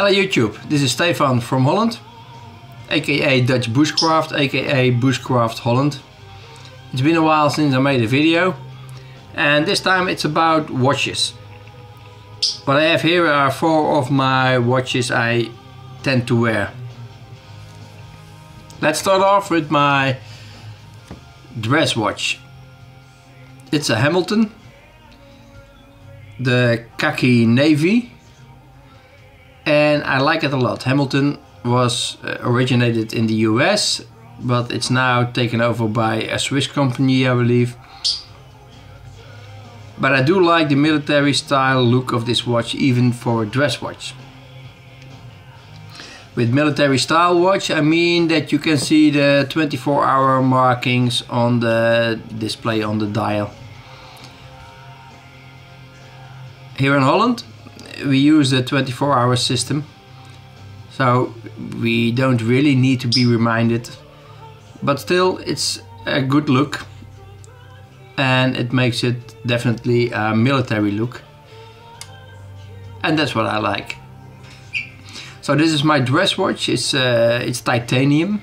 Hello YouTube, this is Stefan from Holland, aka Dutch Bushcraft, aka Bushcraft Holland. It's been a while since I made a video, and this time it's about watches. What I have here are 4 of my watches I tend to wear. Let's start off with my dress watch. It's a Hamilton, the khaki navy, and I like it a lot. Hamilton was originated in the US, but it's now taken over by a Swiss company, I believe. But I do like the military style look of this watch, even for a dress watch. With military style watch, I mean that you can see the 24-hour markings on the display on the dial. Here in Holland we use the 24-hour system, so we don't really need to be reminded, but still it's a good look and it makes it definitely a military look, and that's what I like. So this is my dress watch. It's titanium,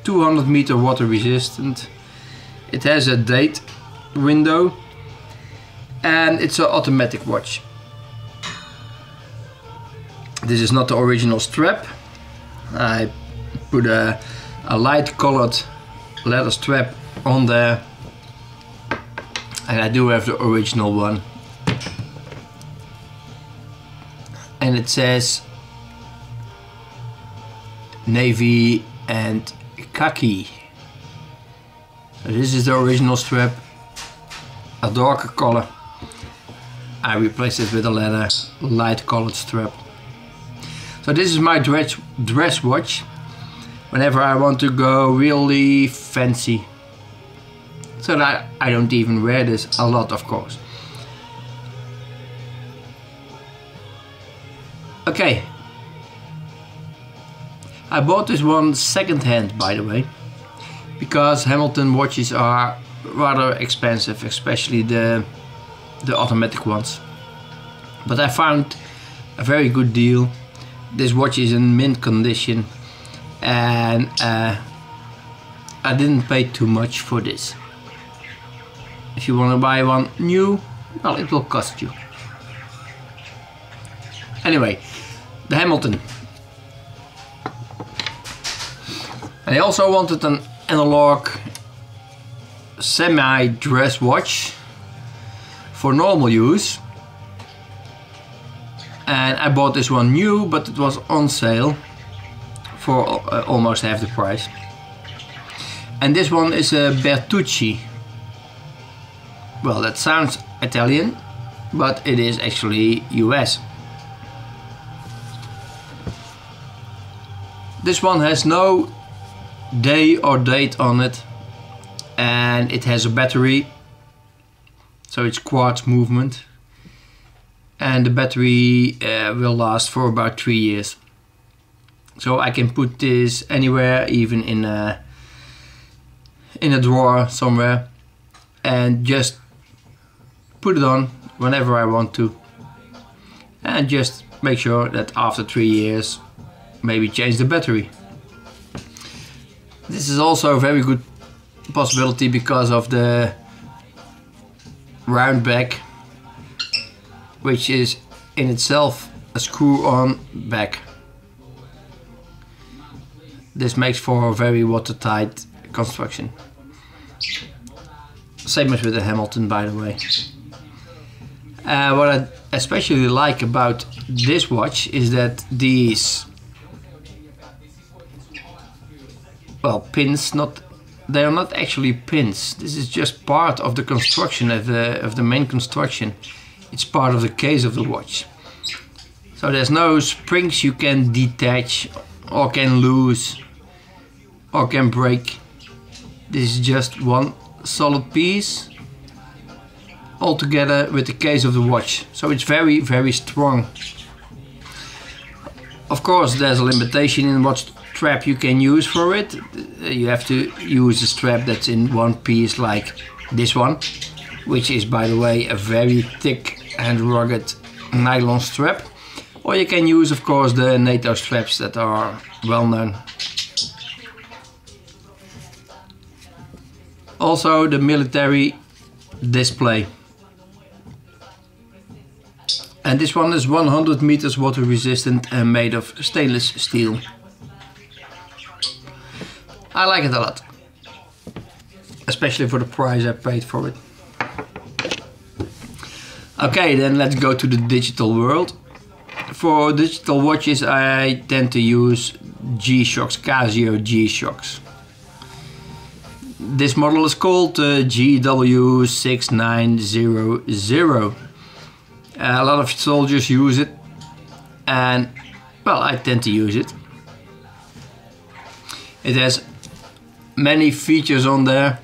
200 meter water resistant. It has a date window and it's an automatic watch. This is not the original strap. I put a light colored leather strap on there, and I do have the original one, and it says navy and khaki. So this is the original strap, a darker color. I replaced it with a leather light colored strap. So this is my dress watch whenever I want to go really fancy. So that I don't even wear this a lot, of course. Okay. I bought this one second hand, by the way, because Hamilton watches are rather expensive, especially the automatic ones. But I found a very good deal. This watch is in mint condition, and I didn't pay too much for this. If you want to buy one new, well, it will cost you. Anyway, the Hamilton. I also wanted an analog semi-dress watch for normal use, and I bought this one new, but it was on sale for almost half the price. And this one is a Bertucci. Well, that sounds Italian, but it is actually US. This one has no day or date on it, and it has a battery, so it's quartz movement, and the battery will last for about 3 years. So I can put this anywhere, even in a drawer somewhere, and just put it on whenever I want to, and just make sure that after 3 years maybe change the battery. This is also a very good possibility because of the round back, which is in itself a screw-on back. This makes for a very watertight construction. Same as with the Hamilton, by the way. What I especially like about this watch is that these, well, pins, they are not actually pins. This is just part of the construction, of the main construction. It's part of the case of the watch. So there's no springs you can detach or can lose or can break. This is just one solid piece all together with the case of the watch. So it's very, very strong. Of course, there's a limitation in what strap you can use for it. You have to use a strap that's in one piece, like this one, which is, by the way, a very thick and rugged nylon strap. Or you can use, of course, the NATO straps that are well known. Also the military display. And this one is 100 meters water resistant and made of stainless steel. I like it a lot. Especially for the price I paid for it. Okay, then let's go to the digital world. For digital watches I tend to use G-Shocks, Casio G-Shocks. This model is called GW6900. A lot of soldiers use it, and well, I tend to use it. It has many features on there,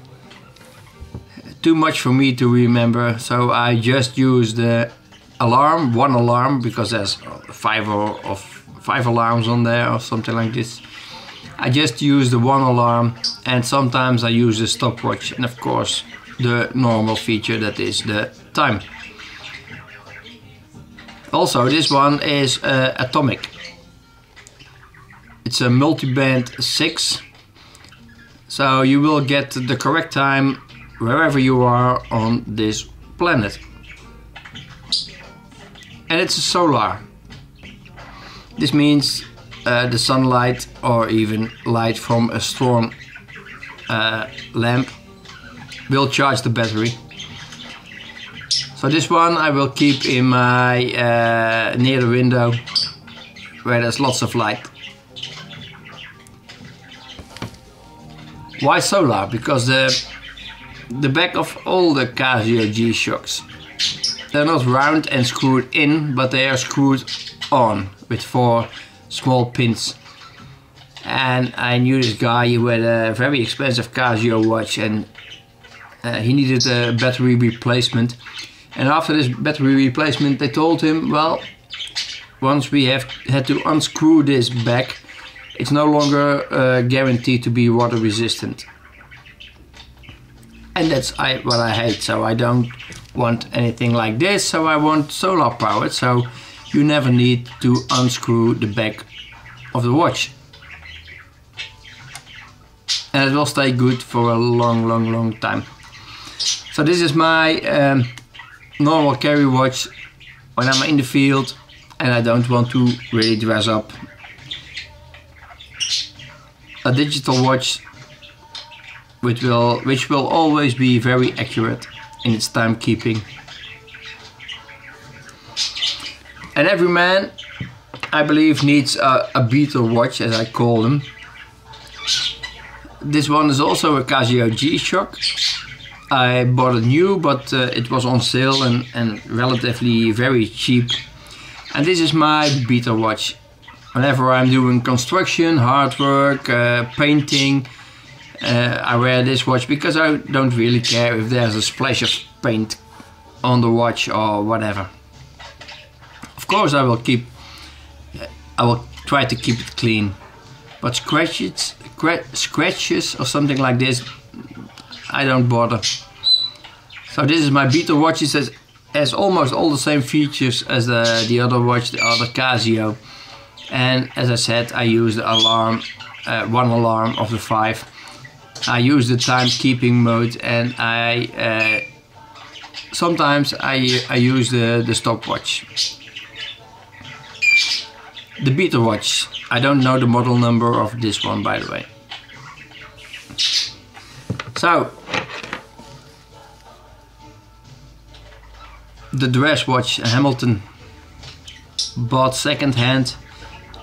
too much for me to remember, so I just use the alarm, one alarm, because there's five alarms on there or something like this. I just use the one alarm, and sometimes I use the stopwatch, and of course the normal feature, that is the time. Also, this one is atomic. It's a multi-band 6, so you will get the correct time wherever you are on this planet. And it's a solar. This means the sunlight or even light from a strong lamp will charge the battery. So this one I will keep in my near the window where there's lots of light. Why solar? Because the back of all the Casio G-Shocks, they're not round and screwed in, but they are screwed on with 4 small pins. And I knew this guy who had a very expensive Casio watch, and he needed a battery replacement. And after this battery replacement they told him, well, once we had to unscrew this back, it's no longer guaranteed to be water resistant. And that's what I hate, so I don't want anything like this, so I want solar powered, so you never need to unscrew the back of the watch. And it will stay good for a long time. So this is my normal carry watch when I'm in the field and I don't want to really dress up. A digital watch which will always be very accurate in its timekeeping. And every man, I believe, needs a beetle watch, as I call them. This one is also a Casio G-Shock. I bought it new, but it was on sale and relatively very cheap. And this is my beetle watch. Whenever I'm doing construction, hard work, painting, I wear this watch because I don't really care if there's a splash of paint on the watch or whatever. Of course I will try to keep it clean, but scratches or something like this, I don't bother. So this is my beetle watch. It has almost all the same features as the other watch, the other Casio. And as I said, I use the alarm, one alarm of the 5. I use the timekeeping mode, and sometimes I use the stopwatch. The beetle watch. I don't know the model number of this one, by the way. So the dress watch, Hamilton, bought second hand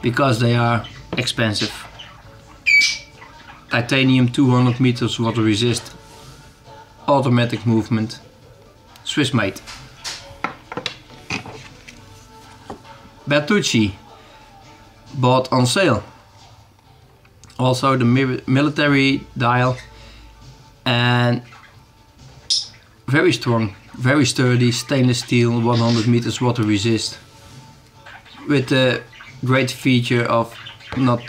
because they are expensive. Titanium, 200 meters water resist, automatic movement, Swiss made. Bertucci, bought on sale. Also the military dial, and very strong, very sturdy, stainless steel, 100 meters water resist, with the great feature of not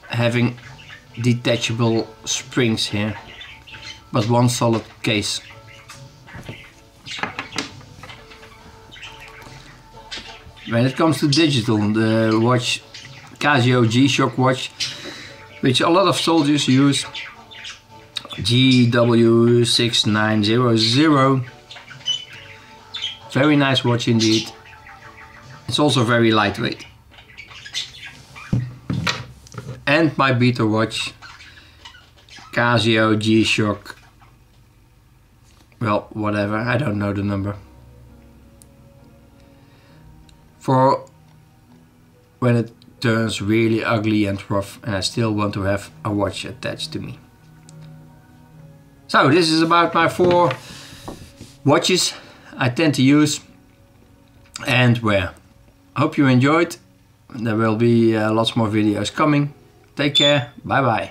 having detachable springs here, but one solid case. When it comes to digital, the watch Casio G-Shock watch, which a lot of soldiers use, GW6900, very nice watch indeed. It's also very lightweight. And my beater watch, Casio G-Shock, well, whatever, I don't know the number. For when it turns really ugly and rough and I still want to have a watch attached to me. So this is about my 4 watches I tend to use and wear. Hope you enjoyed. There will be lots more videos coming. Take care. Bye bye.